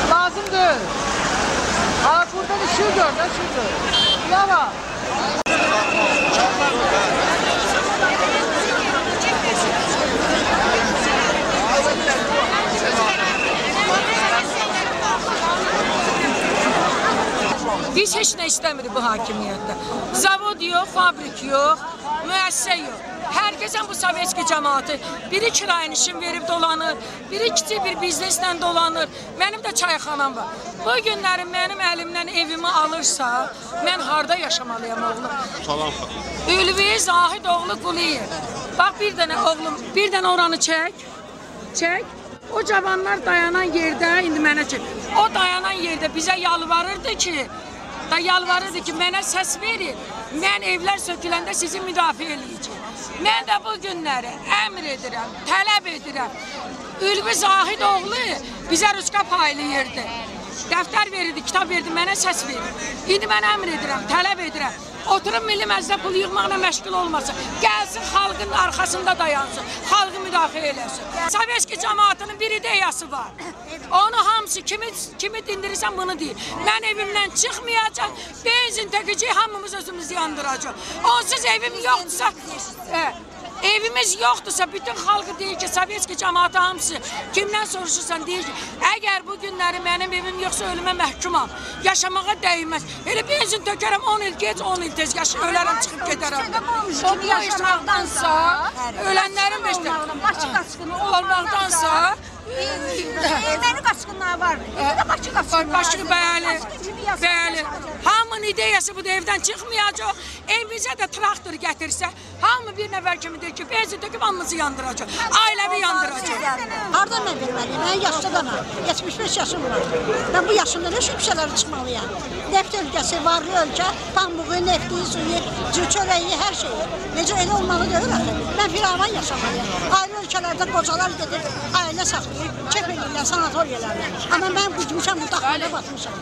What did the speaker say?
Lazımdır. Ha buradan ışığı gör da şurada. Yava. Biz heç nə istəmirik bu hakimiyyətdə. Zavod yox, fabrik yox, müəssisə yox. Hər kəsən bu Sovetski cəmaatı biri kirayə işin verib dolanır, biri kiçik bir bizneslə dolanır. Mənim də çayxanam var. Bu günləri mənim əlimdən evimi alırsa, mən harda yaşamalıyam oğlum? Ülvi Zahid oğlu Quliyev. Bax bir dənə oğlum, bir dənə oranı çək. Çək. O cavanlar dayanan yerdə, indi mənə çək. O dayanan yerdə bizə yalvarırdı ki, mənə səs verin, mən evlər söküləndə sizi müdafiə eləyəcəm. Mən də bu günləri əmr edirəm, tələb edirəm. Ülvi Zahid oğlu bizə rüzqa paylayırdı. Dəftər verirdi, kitab verdi, mənə səs verir. İndi mən əmr edirəm, tələb edirəm. Oturub milli məclisə pul yığmaqla məşğul olmasın. Gəlsin, xalqın arxasında dayansın, xalqı müdafiə eləsin. Sovetski cəmaatının bir ideyası var. Onu hamısı, kimi dindirirsən bunu deyir. Mən evimdən çıxmayacaq, benzin tökəcək, hamımız özümüzü yandıracaq. Onsuz evim yoxdursa, evimiz yoxdursa, bütün xalqı deyir ki, Sovetski cəmaatı hamısı, kimdən soruşursan deyir ki, əgər bu günləri mənim evim yoxsa ölümə məhkumam, yaşamağa dəyməz. Elə benzin tökərəm 10 il gec, 10 il tez ölərəm, çıxıb gedərəm. O yaşamaqdansa, ölənlərin olmaqdansa, erməni qaçqınları var. Bakı qaçqınları var. Bəli. Hamının ideyası budur, evdən çıxmayacaq. Evimizə də traktor gətirsə, hamı bir nəfər kimi deyir ki, benzin töküb hamımızı yandıracaq. Ailəvi yandıracaq. Hardan mən bilməliyim? Mən yaşlı adamam. 75 yaşım var. Mən bu yaşımda nə şübhələri çıxmalıyam? Neft ölkəsi, varlı ölkə, pambuğu, nefti, suyu, çörəyi, hər şeyi. Necə elə olmalı deyil axı. Mən firavan yaşamalıyam. Ayrı ölkələrdə qocalar gedir, ailə saxlayır, kef edirlər sanatoriyalarla. Amma mən bu gümüşəm, bu daxmada batmışam.